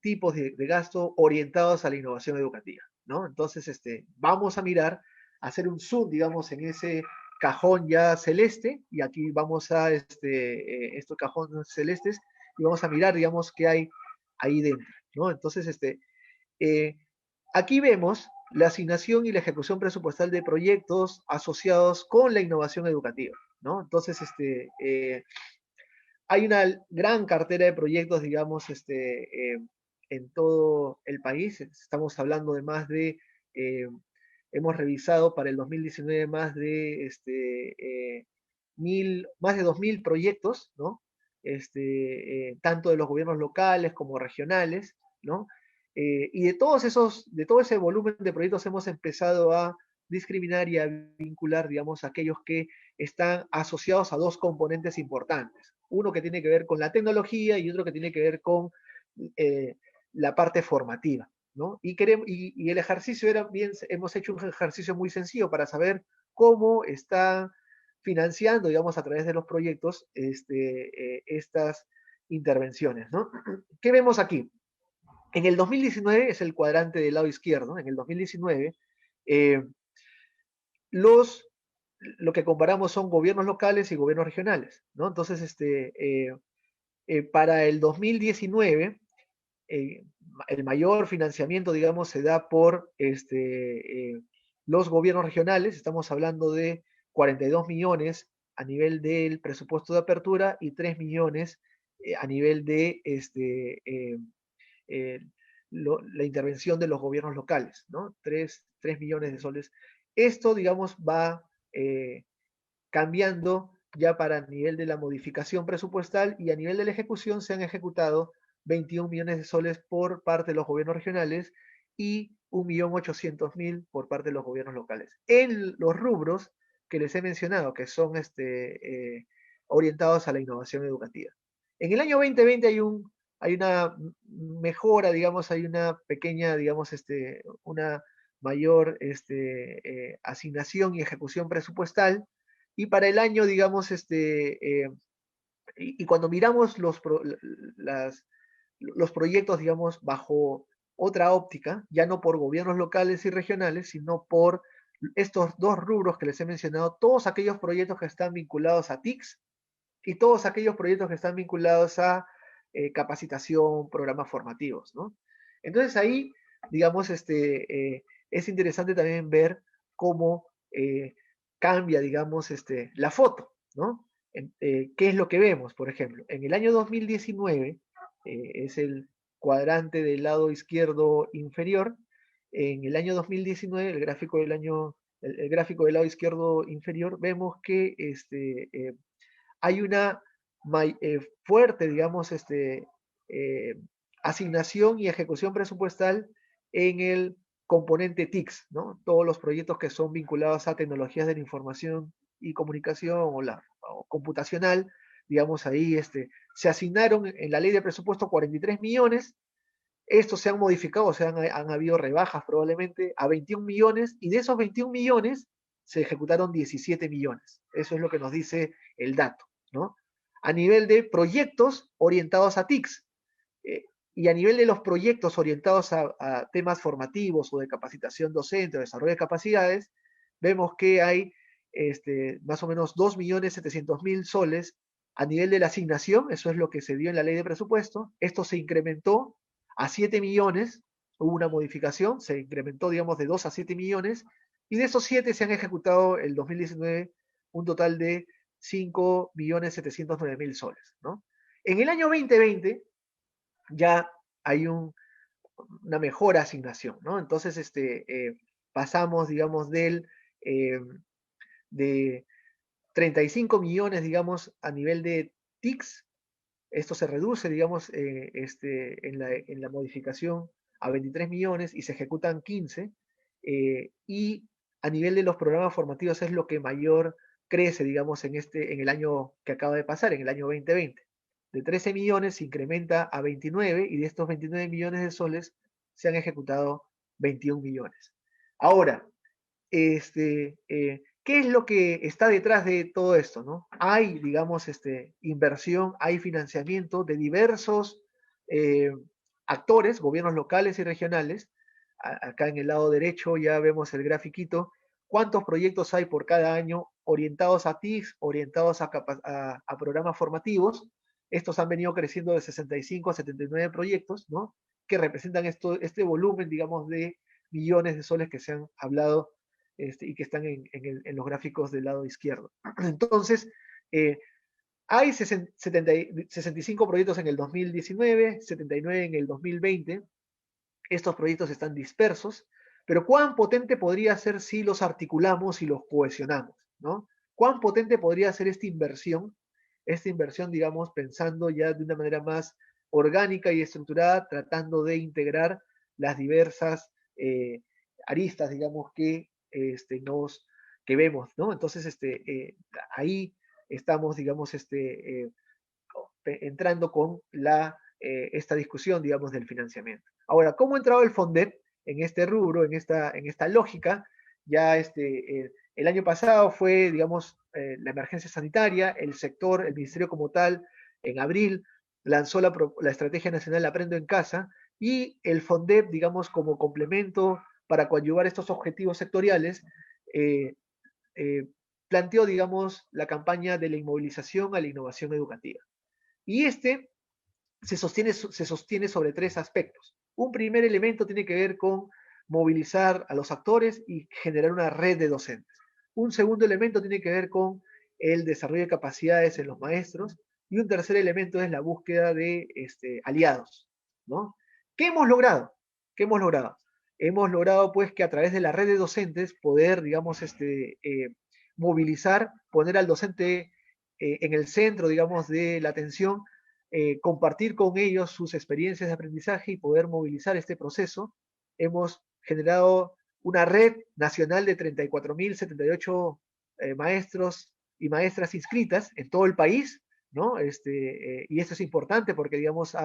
A: tipos de gasto orientados a la innovación educativa, ¿no? Entonces, vamos a mirar, hacer un zoom, digamos, en ese cajón ya celeste, y aquí vamos a estos cajones celestes, y vamos a mirar, digamos, qué hay ahí dentro, ¿no? Entonces, aquí vemos la asignación y la ejecución presupuestal de proyectos asociados con la innovación educativa, ¿no? Entonces, hay una gran cartera de proyectos, digamos, en todo el país. Estamos hablando de hemos revisado para el 2019 más de 2.000 proyectos, ¿no? Tanto de los gobiernos locales como regionales, ¿no? Y de todo ese volumen de proyectos hemos empezado a discriminar y a vincular, digamos, aquellos que están asociados a dos componentes importantes. Uno que tiene que ver con la tecnología y otro que tiene que ver con la parte formativa, ¿no? Y el ejercicio era bien, hemos hecho un ejercicio muy sencillo para saber cómo está financiando, digamos, a través de los proyectos estas intervenciones, ¿no? ¿Qué vemos aquí? En el 2019, es el cuadrante del lado izquierdo, en el 2019, lo que comparamos son gobiernos locales y gobiernos regionales, ¿no? Entonces, para el 2019, el mayor financiamiento, digamos, se da por los gobiernos regionales. Estamos hablando de 42 millones a nivel del presupuesto de apertura y 3 millones a nivel de la intervención de los gobiernos locales, ¿no? 3 millones de soles. Esto, digamos, va cambiando ya para el nivel de la modificación presupuestal, y a nivel de la ejecución se han ejecutado 21 millones de soles por parte de los gobiernos regionales y 1.800.000 por parte de los gobiernos locales. En los rubros que les he mencionado, que son orientados a la innovación educativa. En el año 2020 hay una mejora, digamos, hay una pequeña, digamos, una mayor asignación y ejecución presupuestal, y para el año, digamos, y cuando miramos los proyectos, digamos, bajo otra óptica, ya no por gobiernos locales y regionales, sino por estos dos rubros que les he mencionado, todos aquellos proyectos que están vinculados a TICs y todos aquellos proyectos que están vinculados a capacitación, programas formativos, ¿no? Entonces ahí, digamos, es interesante también ver cómo cambia, digamos, la foto, ¿no? ¿Qué es lo que vemos? Por ejemplo, en el año 2019, es el cuadrante del lado izquierdo inferior. En el año 2019, el gráfico del lado izquierdo inferior, vemos que hay una fuerte, digamos, asignación y ejecución presupuestal en el componente TICS, ¿no? Todos los proyectos que son vinculados a tecnologías de la información y comunicación o computacional, digamos, ahí se asignaron en la ley de presupuesto 43 millones. Estos se han modificado, o sea, han habido rebajas probablemente a 21 millones, y de esos 21 millones se ejecutaron 17 millones. Eso es lo que nos dice el dato, ¿no? A nivel de proyectos orientados a TICs, y a nivel de los proyectos orientados a temas formativos o de capacitación docente o desarrollo de capacidades, vemos que hay más o menos 2.700.000 soles a nivel de la asignación. Eso es lo que se dio en la ley de presupuesto. Esto se incrementó a 7 millones, hubo una modificación, se incrementó, digamos, de 2 a 7 millones, y de esos 7 se han ejecutado el 2019 un total de 5.709.000 soles, ¿no? En el año 2020 ya hay una mejor asignación, ¿no? Entonces, pasamos, digamos, de 35 millones, digamos, a nivel de TICs. Esto se reduce, digamos, en la modificación a 23 millones y se ejecutan 15. Y a nivel de los programas formativos es lo que mayor crece, digamos, en el año que acaba de pasar, en el año 2020. De 13 millones se incrementa a 29, y de estos 29 millones de soles se han ejecutado 21 millones. Ahora, ¿qué es lo que está detrás de todo esto, ¿no? Hay, digamos, inversión, hay financiamiento de diversos actores, gobiernos locales y regionales. Acá en el lado derecho ya vemos el grafiquito, cuántos proyectos hay por cada año orientados a TICs, orientados a programas formativos. Estos han venido creciendo de 65 a 79 proyectos, ¿no? Que representan este volumen, digamos, de millones de soles que se han hablado y que están en los gráficos del lado izquierdo. Entonces, hay 65 proyectos en el 2019, 79 en el 2020. Estos proyectos están dispersos, pero ¿cuán potente podría ser si los articulamos y los cohesionamos, ¿no? ¿Cuán potente podría ser esta inversión, digamos, pensando ya de una manera más orgánica y estructurada, tratando de integrar las diversas aristas, digamos, que, que vemos, ¿no? Entonces, ahí estamos, digamos, entrando con esta discusión, digamos, del financiamiento. Ahora, ¿cómo ha entrado el FONDEP en este rubro, en esta lógica? Ya el año pasado fue, digamos, la emergencia sanitaria, el sector, el ministerio como tal, en abril lanzó la Estrategia Nacional Aprendo en Casa, y el FONDEP, digamos, como complemento para coadyuvar estos objetivos sectoriales, planteó, digamos, la campaña de la inmovilización a la innovación educativa. Y se sostiene sobre tres aspectos. Un primer elemento tiene que ver con movilizar a los actores y generar una red de docentes. Un segundo elemento tiene que ver con el desarrollo de capacidades en los maestros. Y un tercer elemento es la búsqueda de aliados, ¿no? ¿Qué hemos logrado? ¿Qué hemos logrado? Hemos logrado, pues, que a través de la red de docentes poder, digamos, movilizar, poner al docente en el centro, digamos, de la atención, compartir con ellos sus experiencias de aprendizaje y poder movilizar este proceso. Hemos generado una red nacional de 34.078 maestros y maestras inscritas en todo el país, ¿no? Y esto es importante porque, digamos,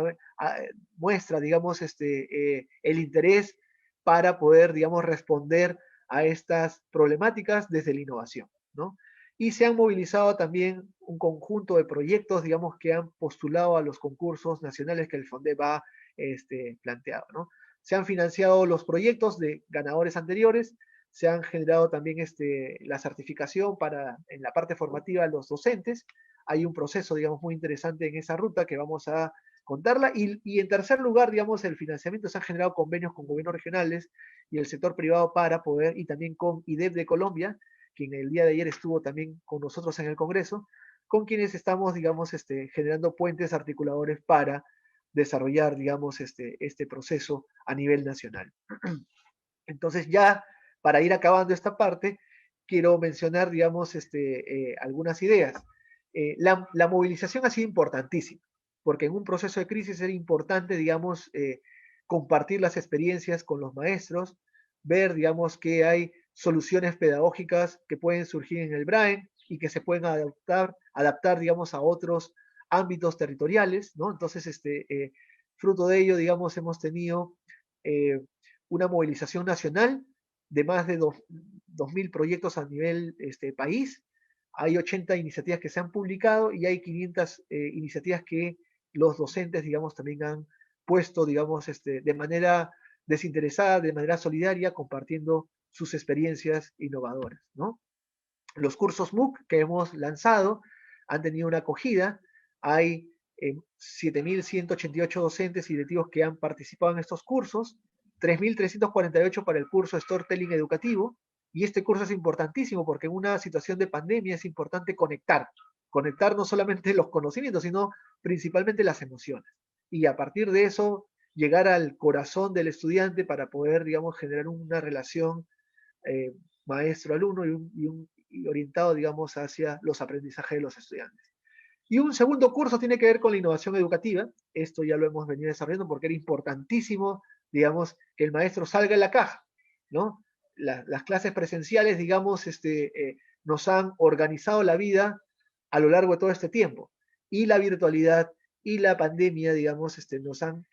A: muestra, digamos, el interés para poder, digamos, responder a estas problemáticas desde la innovación, ¿no? Y se han movilizado también un conjunto de proyectos, digamos, que han postulado a los concursos nacionales que el FONDEP ha planteado, ¿no? Se han financiado los proyectos de ganadores anteriores, se han generado también la certificación en la parte formativa de los docentes. Hay un proceso, digamos, muy interesante en esa ruta que vamos a contarla. Y en tercer lugar, digamos, el financiamiento, se han generado convenios con gobiernos regionales y el sector privado para poder, y también con IDEP de Colombia, quien el día de ayer estuvo también con nosotros en el Congreso, con quienes estamos, digamos, generando puentes articuladores para desarrollar, digamos, este proceso a nivel nacional. Entonces, ya para ir acabando esta parte, quiero mencionar, digamos, algunas ideas. La movilización ha sido importantísima, porque en un proceso de crisis era importante, digamos, compartir las experiencias con los maestros, ver, digamos, que hay soluciones pedagógicas que pueden surgir en el Brain y que se pueden adaptar, digamos, a otros ámbitos territoriales, ¿no? Entonces, fruto de ello, digamos, hemos tenido una movilización nacional de más de 2.000 proyectos a nivel país. Hay 80 iniciativas que se han publicado y hay 500 iniciativas que los docentes, digamos, también han puesto, digamos, de manera desinteresada, de manera solidaria, compartiendo sus experiencias innovadoras, ¿no? Los cursos MOOC que hemos lanzado han tenido una acogida. Hay 7.188 docentes y directivos que han participado en estos cursos, 3.348 para el curso Storytelling Educativo, y este curso es importantísimo porque en una situación de pandemia es importante conectar no solamente los conocimientos, sino principalmente las emociones. Y a partir de eso, llegar al corazón del estudiante para poder, digamos, generar una relación maestro-alumno y orientado, digamos, hacia los aprendizajes de los estudiantes. Y un segundo curso tiene que ver con la innovación educativa. Esto ya lo hemos venido desarrollando porque era importantísimo, digamos, que el maestro salga en la caja, ¿no? Las clases presenciales, digamos, nos han organizado la vida a lo largo de todo este tiempo. Y la virtualidad y la pandemia, digamos, nos han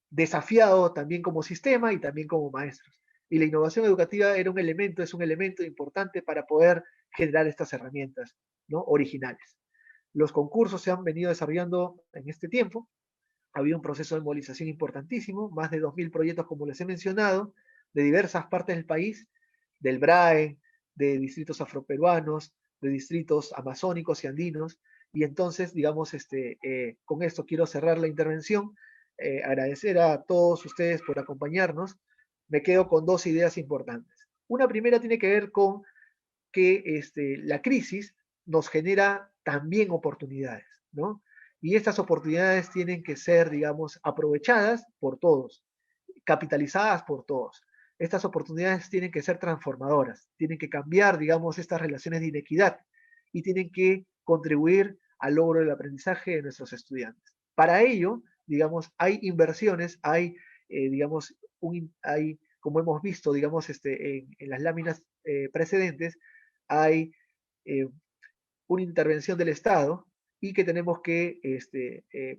A: desafiado también como sistema y también como maestros. Y la innovación educativa es un elemento importante para poder generar estas herramientas, ¿no? Originales. Los concursos se han venido desarrollando en este tiempo. Ha habido un proceso de movilización importantísimo, más de 2.000 proyectos, como les he mencionado, de diversas partes del país, del BRAE, de distritos afroperuanos, de distritos amazónicos y andinos. Y entonces, digamos, con esto quiero cerrar la intervención. Agradecer a todos ustedes por acompañarnos. Me quedo con dos ideas importantes. Una primera tiene que ver con que la crisis nos genera también oportunidades, ¿no? Y estas oportunidades tienen que ser, digamos, aprovechadas por todos, capitalizadas por todos. Estas oportunidades tienen que ser transformadoras, tienen que cambiar, digamos, estas relaciones de inequidad y tienen que contribuir al logro del aprendizaje de nuestros estudiantes. Para ello, digamos, hay inversiones, hay, digamos, como hemos visto, digamos, en las láminas precedentes, hay una intervención del Estado y que tenemos que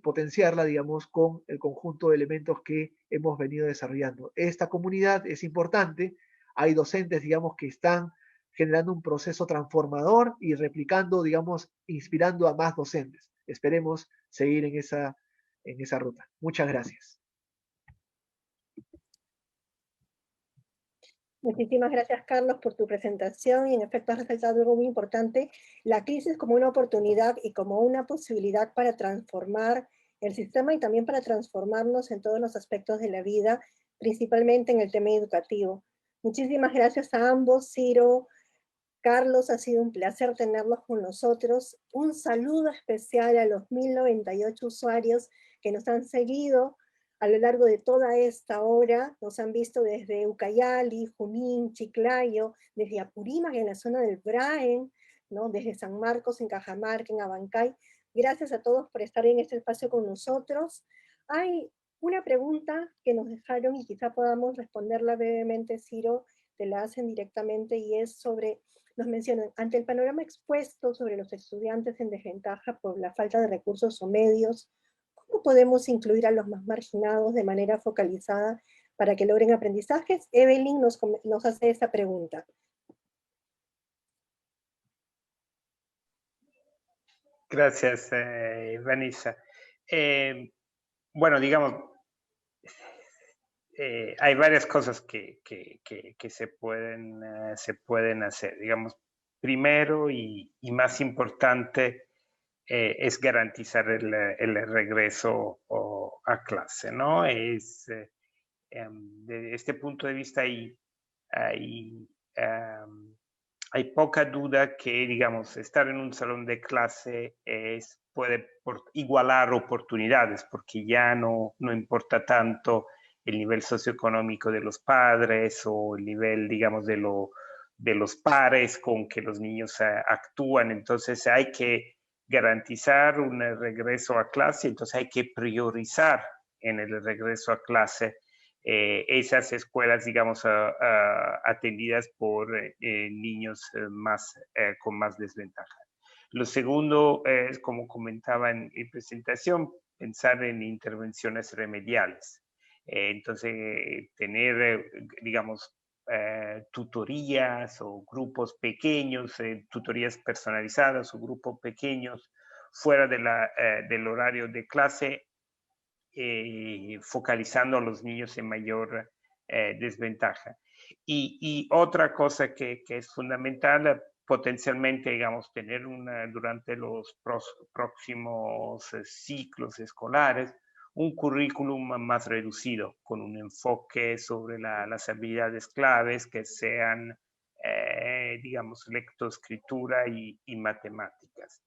A: potenciarla, digamos, con el conjunto de elementos que hemos venido desarrollando. Esta comunidad es importante, hay docentes, digamos, que están generando un proceso transformador y replicando, digamos, inspirando a más docentes. Esperemos seguir en esa ruta. Muchas gracias.
C: Muchísimas gracias, Carlos, por tu presentación, y en efecto has resaltado algo muy importante, la crisis como una oportunidad y como una posibilidad para transformar el sistema y también para transformarnos en todos los aspectos de la vida, principalmente en el tema educativo. Muchísimas gracias a ambos, Ciro, Carlos, ha sido un placer tenerlos con nosotros. Un saludo especial a los 1098 usuarios que nos han seguido a lo largo de toda esta hora. Nos han visto desde Ucayali, Junín, Chiclayo, desde Apurímac en la zona del Braen, ¿no? Desde San Marcos en Cajamarca, en Abancay. Gracias a todos por estar en este espacio con nosotros. Hay una pregunta que nos dejaron y quizá podamos responderla brevemente, Ciro, te la hacen directamente, y es sobre, nos mencionan, ante el panorama expuesto sobre los estudiantes en desventaja por la falta de recursos o medios, ¿cómo podemos incluir a los más marginados de manera focalizada para que logren aprendizajes? Evelyn nos hace esta pregunta.
D: Gracias, Vanessa. Bueno, digamos, hay varias cosas que se pueden hacer. Digamos, primero y más importante es garantizar el regreso a clase, ¿no? Desde este punto de vista hay poca duda que, digamos, estar en un salón de clase puede igualar oportunidades, porque ya no importa tanto el nivel socioeconómico de los padres o el nivel, digamos, de los pares con que los niños actúan. Entonces hay que garantizar un regreso a clase, entonces hay que priorizar en el regreso a clase esas escuelas, digamos, atendidas por niños con más desventaja. Lo segundo es, como comentaba en mi presentación, pensar en intervenciones remediales. Entonces, tener, digamos, tutorías o grupos pequeños, tutorías personalizadas o grupos pequeños fuera del horario de clase, focalizando a los niños en mayor desventaja. Y otra cosa que es fundamental, potencialmente, digamos, tener durante los próximos ciclos escolares, un currículum más reducido, con un enfoque sobre las habilidades claves que sean, digamos, lectoescritura y matemáticas.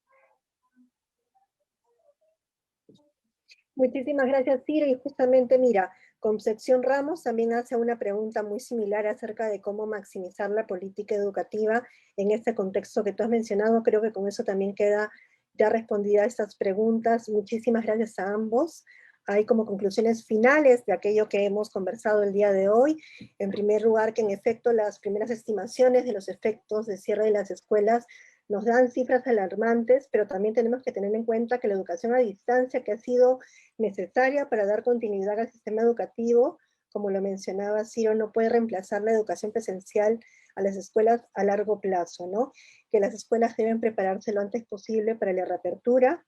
C: Muchísimas gracias, Ciro. Y justamente, mira, Concepción Ramos también hace una pregunta muy similar acerca de cómo maximizar la política educativa en este contexto que tú has mencionado. Creo que con eso también queda ya respondida a estas preguntas. Muchísimas gracias a ambos. Hay como conclusiones finales de aquello que hemos conversado el día de hoy. En primer lugar, que en efecto las primeras estimaciones de los efectos de cierre de las escuelas nos dan cifras alarmantes, pero también tenemos que tener en cuenta que la educación a distancia, que ha sido necesaria para dar continuidad al sistema educativo, como lo mencionaba Ciro, no puede reemplazar la educación presencial a las escuelas a largo plazo, ¿no? Que las escuelas deben prepararse lo antes posible para la reapertura,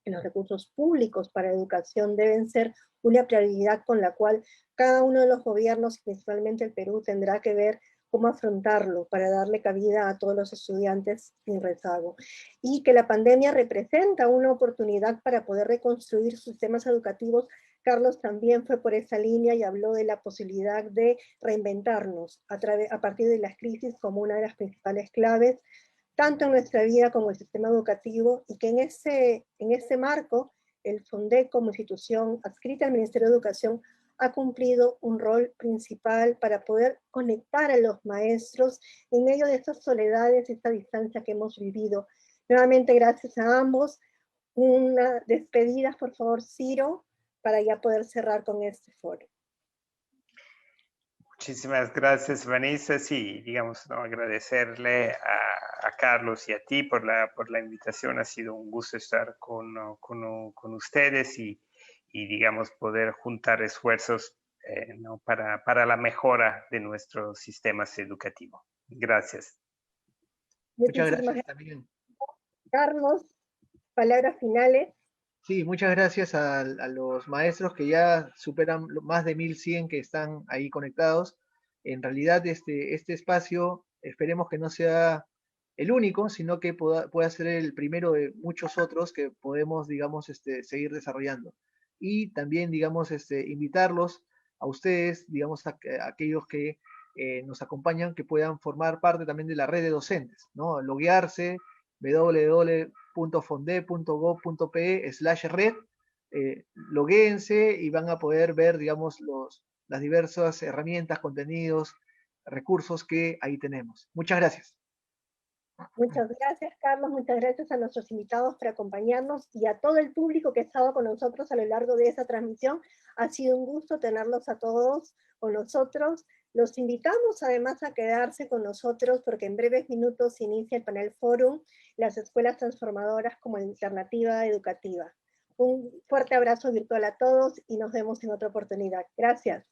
C: que los recursos públicos para educación deben ser una prioridad con la cual cada uno de los gobiernos, principalmente el Perú, tendrá que ver cómo afrontarlo para darle cabida a todos los estudiantes sin rezago. Y que la pandemia representa una oportunidad para poder reconstruir sistemas educativos. Carlos también fue por esa línea y habló de la posibilidad de reinventarnos a partir de las crisis como una de las principales claves, tanto en nuestra vida como en el sistema educativo, y que en ese marco el FONDEC como institución adscrita al Ministerio de Educación ha cumplido un rol principal para poder conectar a los maestros en medio de estas soledades y esta distancia que hemos vivido. Nuevamente, gracias a ambos. Una despedida, por favor, Ciro, para ya poder cerrar con este foro.
D: Muchísimas gracias, Vanessa. Sí, digamos, ¿no? Agradecerle a Carlos y a ti por la invitación. Ha sido un gusto estar con ustedes y, digamos, poder juntar esfuerzos ¿no? para la mejora de nuestros sistemas educativos. Gracias.
A: Muchas
C: Muchísimas
A: gracias
C: gracias,
A: también.
C: Carlos. Palabras finales.
A: Sí, muchas gracias a los maestros que ya superan más de 1100 que están ahí conectados. En realidad, este espacio esperemos que no sea el único, sino que pueda ser el primero de muchos otros que podemos, digamos, seguir desarrollando. Y también, digamos, invitarlos a ustedes, digamos, a aquellos que nos acompañan, que puedan formar parte también de la red de docentes, ¿no? Loguearse, www.fonde.gov.pe/red, loguéense y van a poder ver, digamos, las diversas herramientas, contenidos, recursos que ahí tenemos. Muchas gracias.
C: Muchas gracias, Carlos. Muchas gracias a nuestros invitados por acompañarnos y a todo el público que ha estado con nosotros a lo largo de esta transmisión. Ha sido un gusto tenerlos a todos con nosotros. Los invitamos además a quedarse con nosotros porque en breves minutos inicia el panel Fórum, las escuelas transformadoras como alternativa educativa. Un fuerte abrazo virtual a todos y nos vemos en otra oportunidad. Gracias.